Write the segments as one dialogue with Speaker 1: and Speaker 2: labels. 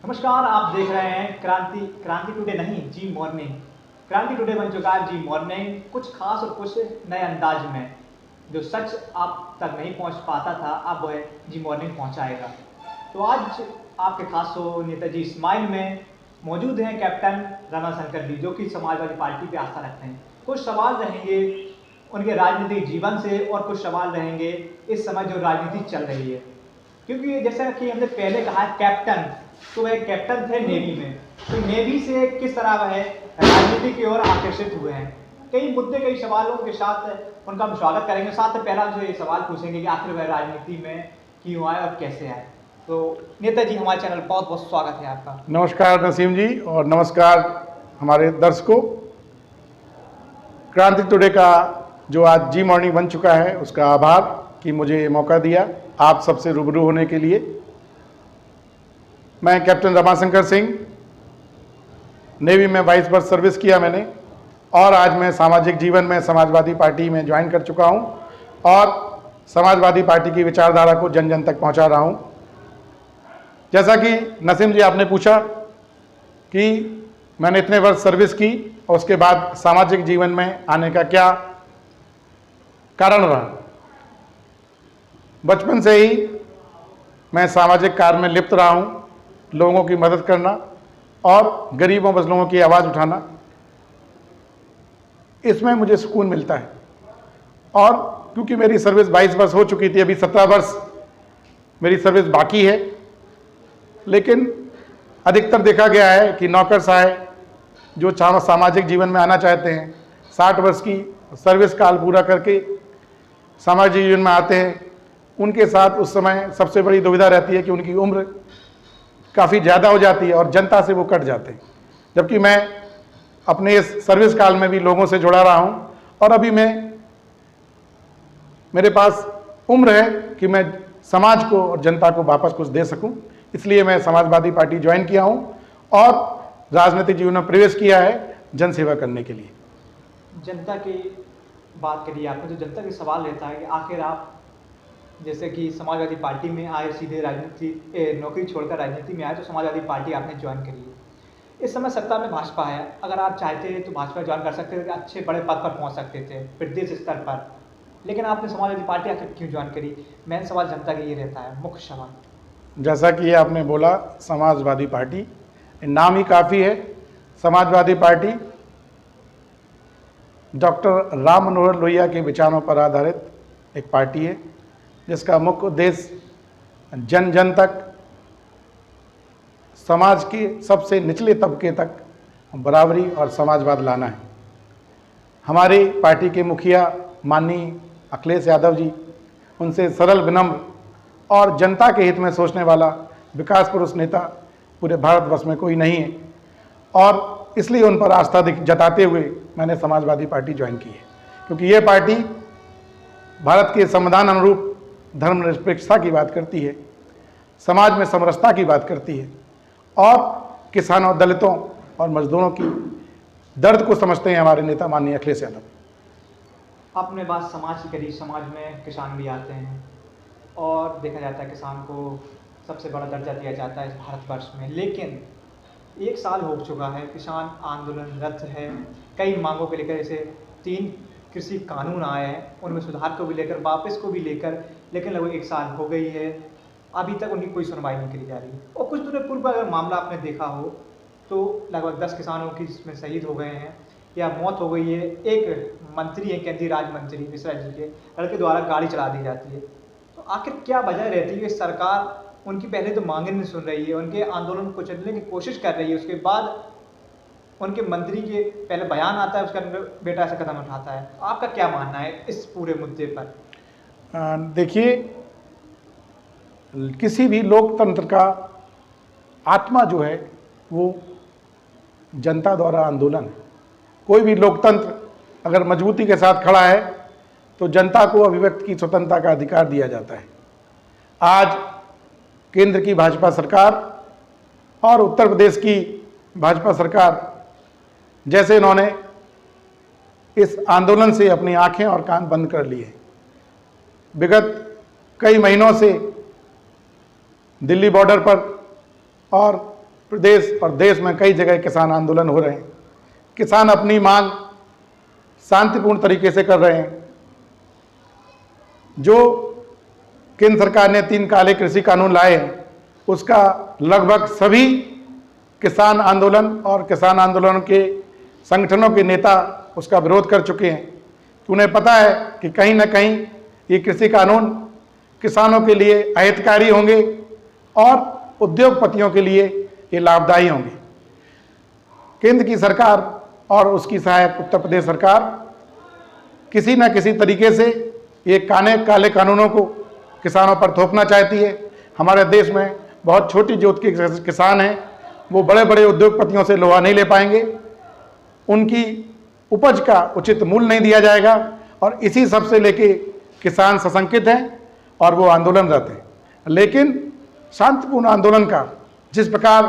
Speaker 1: नमस्कार, आप देख रहे हैं क्रांति टुडे नहीं, जी मॉर्निंग। क्रांति टुडे बन चुका है जी मॉर्निंग, कुछ खास और कुछ नए अंदाज में। जो सच आप तक नहीं पहुंच पाता था, अब वह जी मॉर्निंग पहुंचाएगा। तो आज आपके खास शो नेताजी स्माइल में मौजूद हैं कैप्टन रमाशंकर जी, जो कि समाजवादी पार्टी पे आस्था रखते हैं। कुछ सवाल रहेंगे उनके राजनीतिक जीवन से और कुछ सवाल रहेंगे इस समय जो राजनीति चल रही है, क्योंकि जैसा कि हमने पहले कहा कैप्टन, तो वह कैप्टन थे नेवी में, तो नेवी से किस तरह वह राजनीति की ओर आकर्षित हुए हैं। कई मुद्दे कई सवालों के साथ उनका हम स्वागत करेंगे। साथ में पहला जो ये सवाल पूछेंगे कि आखिर वह राजनीति में क्यों आए और कैसे आए। तो नेताजी, हमारे चैनल बहुत बहुत स्वागत है आपका।
Speaker 2: नमस्कार नसीम जी और नमस्कार हमारे दर्शकों। क्रांति टुडे का जो आज जी मॉर्निंग बन चुका है, उसका आभार कि मुझे ये मौका दिया आप सबसे रूबरू होने के लिए। मैं कैप्टन रमाशंकर सिंह, नेवी में 22 वर्ष सर्विस किया मैंने, और आज मैं सामाजिक जीवन में समाजवादी पार्टी में ज्वाइन कर चुका हूं और समाजवादी पार्टी की विचारधारा को जन जन तक पहुंचा रहा हूं। जैसा कि नसीम जी आपने पूछा कि मैंने इतने वर्ष सर्विस की और उसके बाद सामाजिक जीवन में आने का क्या कारण रहा। बचपन से ही मैं सामाजिक कार्य में लिप्त रहा हूं, लोगों की मदद करना और गरीबों मजलूमों की आवाज़ उठाना, इसमें मुझे सुकून मिलता है। और क्योंकि मेरी सर्विस 22 वर्ष हो चुकी थी, अभी 17 वर्ष मेरी सर्विस बाकी है, लेकिन अधिकतर देखा गया है कि नौकरशाह जो सामाजिक जीवन में आना चाहते हैं, 60 वर्ष की सर्विस काल पूरा करके सामाजिक जीवन में आते हैं, उनके साथ उस समय सबसे बड़ी दुविधा रहती है कि उनकी उम्र काफ़ी ज़्यादा हो जाती है और जनता से वो कट जाते हैं। जबकि मैं अपने इस सर्विस काल में भी लोगों से जुड़ा रहा हूँ और अभी मेरे पास उम्र है कि मैं समाज को और जनता को वापस कुछ दे सकूं। इसलिए मैं समाजवादी पार्टी ज्वाइन किया हूं और राजनीतिक जीवन में प्रवेश किया है जन सेवा करने के लिए।
Speaker 1: जनता की बात करिए आपने, तो जनता का सवाल रहता है कि आखिर आप जैसे कि समाजवादी पार्टी में आए, सीधे राजनीति नौकरी छोड़कर राजनीति में आए, तो समाजवादी पार्टी आपने ज्वाइन करी है। इस समय सत्ता में भाजपा है, अगर आप चाहते हैं तो भाजपा ज्वाइन कर सकते थे, अच्छे बड़े पद पर पहुंच सकते थे प्रदेश स्तर पर, लेकिन आपने समाजवादी पार्टी आखिर क्यों ज्वाइन करी? मेन सवाल जनता का ये रहता है, मुख्य सवाल।
Speaker 2: जैसा कि आपने बोला, समाजवादी पार्टी नाम ही काफ़ी है। समाजवादी पार्टी डॉक्टर राम मनोहर लोहिया के विचारों पर आधारित एक पार्टी है, जिसका मुख्य उद्देश्य जन जन तक, समाज के सबसे निचले तबके तक बराबरी और समाजवाद लाना है। हमारी पार्टी के मुखिया माननीय अखिलेश यादव जी, उनसे सरल, विनम्र और जनता के हित में सोचने वाला विकास पुरुष नेता पूरे भारतवर्ष में कोई नहीं है, और इसलिए उन पर आस्था जताते हुए मैंने समाजवादी पार्टी ज्वाइन की है। क्योंकि ये पार्टी भारत के संविधान अनुरूप धर्मनिरपेक्षता की बात करती है, समाज में समरसता की बात करती है और किसानों, दलितों और मजदूरों की दर्द को समझते हैं हमारे नेता माननीय अखिलेश यादव।
Speaker 1: आपने बात समाज की करी, समाज में किसान भी आते हैं और देखा जाता है किसान को सबसे बड़ा दर्जा दिया जाता है इस भारतवर्ष में, लेकिन 1 साल हो चुका है, किसान आंदोलनरत है कई मांगों को लेकर। जैसे 3 कृषि कानून आए हैं, उनमें सुधार को भी लेकर, वापस को भी लेकर, लेकिन लगभग 1 साल हो गई है, अभी तक उनकी कोई सुनवाई नहीं करी जा रही। और कुछ दिनों पूर्व अगर मामला आपने देखा हो तो लगभग 10 किसानों की इसमें शहीद हो गए हैं या मौत हो गई है। एक मंत्री है, केंद्रीय राज्य मंत्री मिश्रा जी के लड़के द्वारा गाड़ी चला दी जाती है। तो आखिर क्या वजह रहती है? सरकार उनकी पहले तो मांगे नहीं सुन रही है, उनके आंदोलन को चलने की कोशिश कर रही है, उसके बाद उनके मंत्री के पहले बयान आता है, उसके अंदर बेटा ऐसा कदम उठाता है। आपका क्या मानना है इस पूरे मुद्दे पर?
Speaker 2: देखिए, किसी भी लोकतंत्र का आत्मा जो है वो जनता द्वारा आंदोलन है। कोई भी लोकतंत्र अगर मजबूती के साथ खड़ा है तो जनता को अभिव्यक्ति की स्वतंत्रता का अधिकार दिया जाता है। आज केंद्र की भाजपा सरकार और उत्तर प्रदेश की भाजपा सरकार, जैसे इन्होंने इस आंदोलन से अपनी आंखें और कान बंद कर लिए, विगत कई महीनों से दिल्ली बॉर्डर पर और प्रदेश और देश में कई जगह किसान आंदोलन हो रहे हैं। किसान अपनी मांग शांतिपूर्ण तरीके से कर रहे हैं। जो केंद्र सरकार ने 3 काले कृषि कानून लाए हैं, उसका लगभग सभी किसान आंदोलन और किसान आंदोलन के संगठनों के नेता उसका विरोध कर चुके हैं। उन्हें पता है कि कहीं ना कहीं ये कृषि कानून किसानों के लिए अहितकारी होंगे और उद्योगपतियों के लिए ये लाभदायी होंगे। केंद्र की सरकार और उसकी सहायक उत्तर प्रदेश सरकार किसी न किसी तरीके से ये काले कानूनों को किसानों पर थोपना चाहती है। हमारे देश में बहुत छोटी जोत के किसान हैं, वो बड़े बड़े उद्योगपतियों से लोहा नहीं ले पाएंगे, उनकी उपज का उचित मूल्य नहीं दिया जाएगा और इसी सब से लेके किसान सशंकित हैं और वो आंदोलनरत हैं। लेकिन शांतिपूर्ण आंदोलन का जिस प्रकार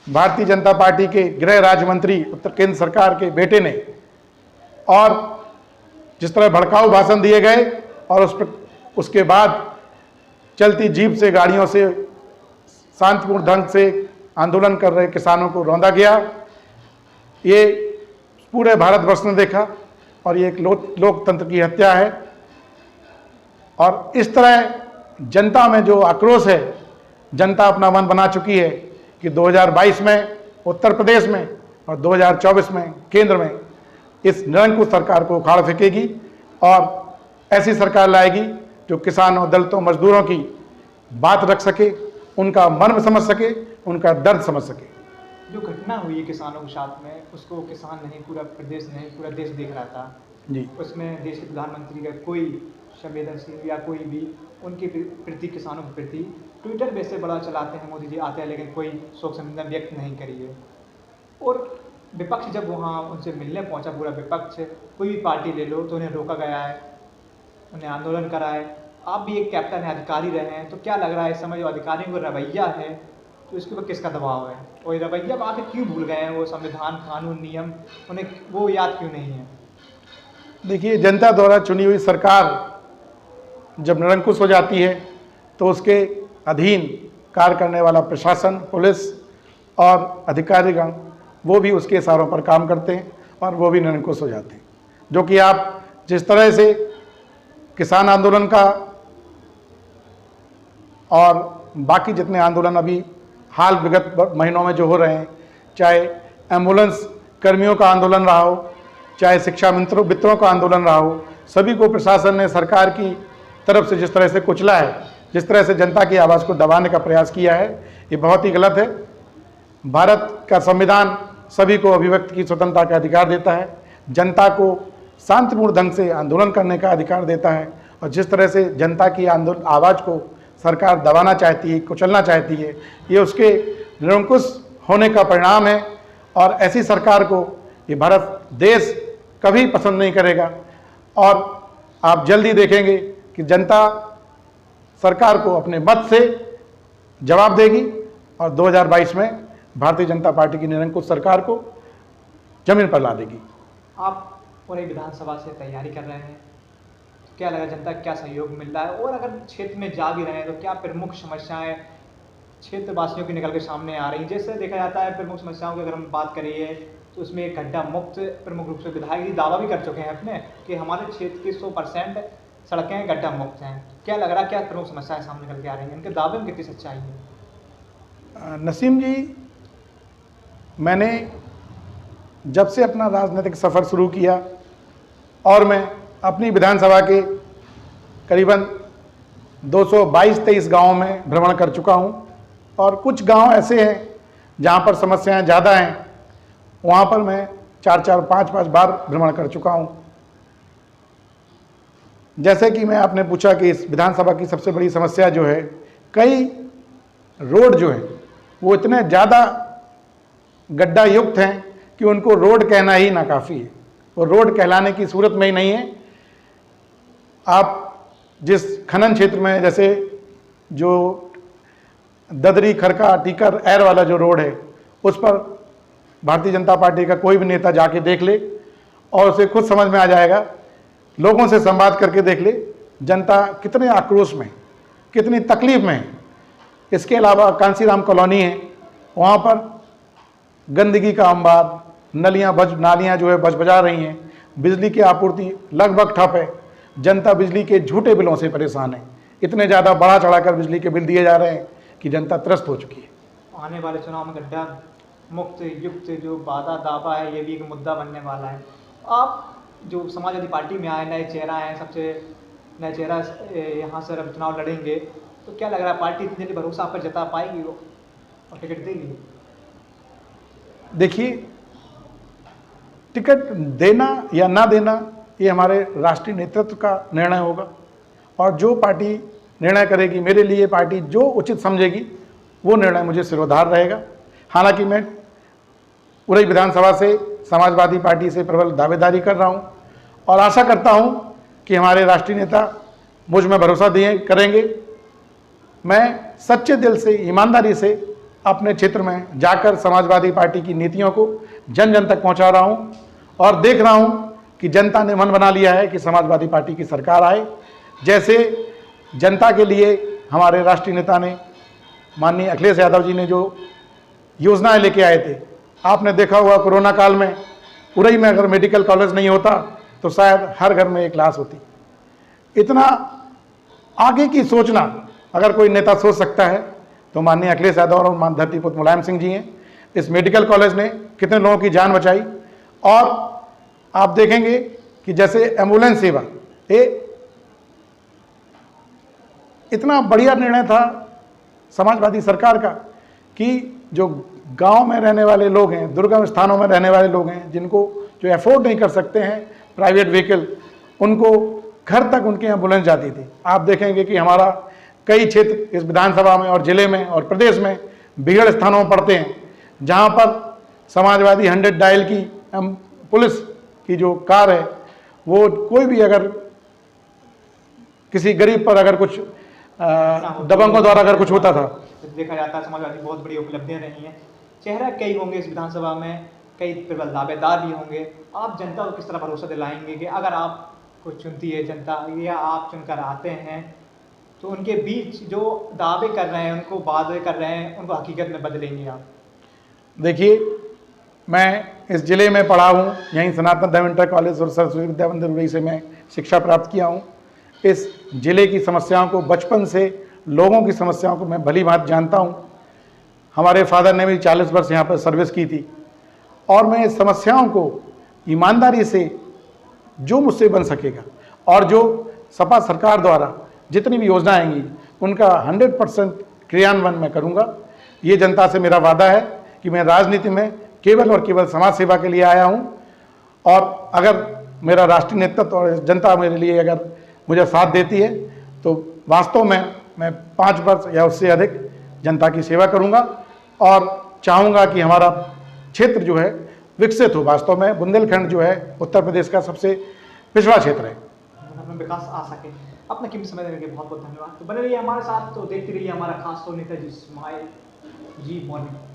Speaker 2: भारतीय जनता पार्टी के गृह राज्य मंत्री उत्तर केंद्र सरकार के बेटे ने और जिस तरह भड़काऊ भाषण दिए गए और उसके बाद चलती जीप से गाड़ियों से शांतिपूर्ण ढंग से आंदोलन कर रहे किसानों को रौंदा गया, ये पूरे भारतवर्ष ने देखा और ये एक लोकतंत्र की हत्या है। और इस तरह जनता में जो आक्रोश है, जनता अपना मन बना चुकी है कि 2022 में उत्तर प्रदेश में और 2024 में केंद्र में इस निरंकुश सरकार को उखाड़ फेंकेगी और ऐसी सरकार लाएगी जो किसानों, दलितों, मजदूरों की बात रख सके, उनका मर्म समझ सके, उनका दर्द समझ सके।
Speaker 1: जो घटना हुई है किसानों के साथ में, उसको किसान नहीं, पूरा प्रदेश नहीं, पूरा देश देख रहा था
Speaker 2: जी।
Speaker 1: उसमें देश के प्रधानमंत्री का कोई संवेदनशील या कोई भी उनके प्रति, किसानों के प्रति ट्विटर वैसे बड़ा चलाते हैं मोदी जी आते हैं, लेकिन कोई शोक संवेदना व्यक्त नहीं करी है। और विपक्ष जब वहाँ उनसे मिलने पहुँचा, पूरा विपक्ष, कोई भी पार्टी ले लो, तो उन्हें रोका गया है, उन्हें आंदोलन करा है। आप भी एक कैप्टन है, अधिकारी रहे हैं, तो क्या लग रहा है इस समय जो अधिकारियों का रवैया है, तो इसके ऊपर किसका दबाव है और ये रवैया आखिर क्यों भूल गए हैं? वो संविधान, कानून, नियम उन्हें वो याद क्यों नहीं है?
Speaker 2: देखिए, जनता द्वारा चुनी हुई सरकार जब निरंकुश हो जाती है तो उसके अधीन कार्य करने वाला प्रशासन, पुलिस और अधिकारीगण वो भी उसके इशारों पर काम करते हैं और वो भी निरंकुश हो जाते हैं। जो कि आप जिस तरह से किसान आंदोलन का और बाकी जितने आंदोलन अभी हाल विगत महीनों में जो हो रहे हैं, चाहे एम्बुलेंस कर्मियों का आंदोलन रहा हो, चाहे शिक्षा मित्रों का आंदोलन रहा हो, सभी को प्रशासन ने सरकार की तरफ से जिस तरह से कुचला है, जिस तरह से जनता की आवाज़ को दबाने का प्रयास किया है, ये बहुत ही गलत है। भारत का संविधान सभी को अभिव्यक्ति की स्वतंत्रता का अधिकार देता है, जनता को शांतिपूर्ण ढंग से आंदोलन करने का अधिकार देता है और जिस तरह से जनता की आवाज़ को सरकार दबाना चाहती है, कुचलना चाहती है, ये उसके निरंकुश होने का परिणाम है। और ऐसी सरकार को ये भारत देश कभी पसंद नहीं करेगा और आप जल्दी देखेंगे कि जनता सरकार को अपने मत से जवाब देगी और 2022 में भारतीय जनता पार्टी की निरंकुश सरकार को जमीन पर ला देगी।
Speaker 1: आप पूरे विधानसभा से तैयारी कर रहे हैं, तो क्या लगा जनता क्या सहयोग मिल रहा है? और अगर क्षेत्र में जा भी रहे हैं तो क्या प्रमुख समस्याएं क्षेत्रवासियों की निकल के सामने आ रही? जैसे देखा जाता है प्रमुख समस्याओं की अगर हम बात करिए तो उसमें गड्ढा मुक्त प्रमुख रूप से विधायक जी दावा भी कर चुके हैं अपने कि हमारे क्षेत्र की 100% सड़कें गड्ढा मुक्त हैं। क्या लग रहा है, क्या प्रमुख समस्याएं सामने निकल के आ रही हैं? इनके दावे में कितनी सच्चाई है?
Speaker 2: नसीम जी, मैंने जब से अपना राजनीतिक सफ़र शुरू किया और मैं अपनी विधानसभा के करीबन 222-23 गाँवों में भ्रमण कर चुका हूँ और कुछ गांव ऐसे हैं जहां पर समस्याएं ज़्यादा हैं, वहां पर मैं 4-4, 5-5 बार भ्रमण कर चुका हूं। जैसे कि मैं आपने पूछा कि इस विधानसभा की सबसे बड़ी समस्या जो है, कई रोड जो हैं वो इतने ज़्यादा गड्ढा युक्त हैं कि उनको रोड कहना ही नाकाफ़ी है, वो रोड कहलाने की सूरत में ही नहीं है। आप जिस खनन क्षेत्र में, जैसे जो ददरी, खरका, टीकर, एर वाला जो रोड है, उस पर भारतीय जनता पार्टी का कोई भी नेता जाके देख ले और उसे खुद समझ में आ जाएगा, लोगों से संवाद करके देख ले, जनता कितने आक्रोश में, कितनी तकलीफ में है। इसके अलावा कांसीराम कॉलोनी है, वहाँ पर गंदगी का अंबार, नालियाँ जो है बजा रही हैं, बिजली की आपूर्ति लगभग ठप है। जनता बिजली के झूठे बिलों से परेशान है। इतने ज़्यादा बढ़ा चढ़ाकर बिजली के बिल दिए जा रहे हैं कि जनता त्रस्त हो चुकी है।
Speaker 1: आने वाले चुनाव में गड्ढा मुक्त युक्त जो वादा दावा है, ये भी एक मुद्दा बनने वाला है। आप जो समाजवादी पार्टी में आए, नए चेहरा हैं, सबसे नए चेहरा यहाँ से अब चुनाव लड़ेंगे, तो क्या लग रहा है पार्टी इतनी जल्दी भरोसा आप पर जता पाएगी वो और टिकट देगी?
Speaker 2: देखिए, टिकट देना या ना देना ये हमारे राष्ट्रीय नेतृत्व का निर्णय होगा, और जो पार्टी निर्णय करेगी, मेरे लिए पार्टी जो उचित समझेगी वो निर्णय मुझे सिरोधार रहेगा। हालांकि मैं पूरी विधानसभा से समाजवादी पार्टी से प्रबल दावेदारी कर रहा हूँ और आशा करता हूँ कि हमारे राष्ट्रीय नेता मुझ में भरोसा करेंगे। मैं सच्चे दिल से, ईमानदारी से अपने क्षेत्र में जाकर समाजवादी पार्टी की नीतियों को जन जन तक पहुंचा रहा हूं और देख रहा हूं कि जनता ने मन बना लिया है कि समाजवादी पार्टी की सरकार आए। जैसे जनता के लिए हमारे राष्ट्रीय नेता ने, माननीय अखिलेश यादव जी ने जो योजनाएं लेके आए थे, आपने देखा होगा कोरोना काल में उरई में अगर मेडिकल कॉलेज नहीं होता तो शायद हर घर में एक लाश होती। इतना आगे की सोचना अगर कोई नेता सोच सकता है तो माननीय अखिलेश यादव और धरतीपुत्र मुलायम सिंह जी हैं। इस मेडिकल कॉलेज ने कितने लोगों की जान बचाई, और आप देखेंगे कि जैसे एम्बुलेंस सेवा, ये इतना बढ़िया निर्णय था समाजवादी सरकार का कि जो गांव में रहने वाले लोग हैं, दुर्गम स्थानों में रहने वाले लोग हैं, जिनको जो अफोर्ड नहीं कर सकते हैं प्राइवेट व्हीकल, उनको घर तक उनकी एम्बुलेंस जाती थी। आप देखेंगे कि हमारा कई क्षेत्र इस विधानसभा में और जिले में और प्रदेश में बिगड़ स्थानों में पड़ते हैं, जहां पर समाजवादी 100 डायल की पुलिस की जो कार है, वो कोई भी अगर किसी गरीब पर अगर कुछ दबंगों द्वारा अगर कुछ होता था,
Speaker 1: देखा जाता है समाजवादी बहुत बड़ी उपलब्धियां रही हैं। चेहरा कई होंगे इस विधानसभा में, कई प्रबल दावेदार भी होंगे। आप जनता को किस तरह भरोसा दिलाएंगे कि अगर आपको चुनती है जनता या आप चुनकर आते हैं तो उनके बीच जो दावे कर रहे हैं, उनको वादे कर रहे हैं, उनको हकीकत में बदलेंगे आप?
Speaker 2: देखिए, मैं इस जिले में पढ़ा हूँ, यहीं सनातन धर्म इंटर कॉलेज और सरस्वती विद्या मंदिर उरई से मैं शिक्षा प्राप्त किया हूँ। इस जिले की समस्याओं को, बचपन से लोगों की समस्याओं को मैं भली भांति जानता हूँ। हमारे फादर ने भी 40 वर्ष यहाँ पर सर्विस की थी, और मैं इस समस्याओं को ईमानदारी से जो मुझसे बन सकेगा और जो सपा सरकार द्वारा जितनी भी योजना आएंगी उनका 100% क्रियान्वयन मैं करूँगा। ये जनता से मेरा वादा है कि मैं राजनीति में केवल और केवल समाज सेवा के लिए आया हूँ, और अगर मेरा राष्ट्रीय नेतृत्व और जनता मेरे लिए अगर मुझे साथ देती है तो वास्तव में मैं 5 वर्ष या उससे अधिक जनता की सेवा करूँगा और चाहूँगा कि हमारा क्षेत्र जो है विकसित हो। वास्तव में बुंदेलखंड जो है उत्तर प्रदेश का सबसे पिछड़ा क्षेत्र है,
Speaker 1: अपना विकास आ सके। अपना कीमती समय देने के बहुत बहुत धन्यवाद। तो बने रहिए हमारे साथ, तो देखते रहिए हमारा खास शो नेताजी स्माइल जी मॉर्निंग।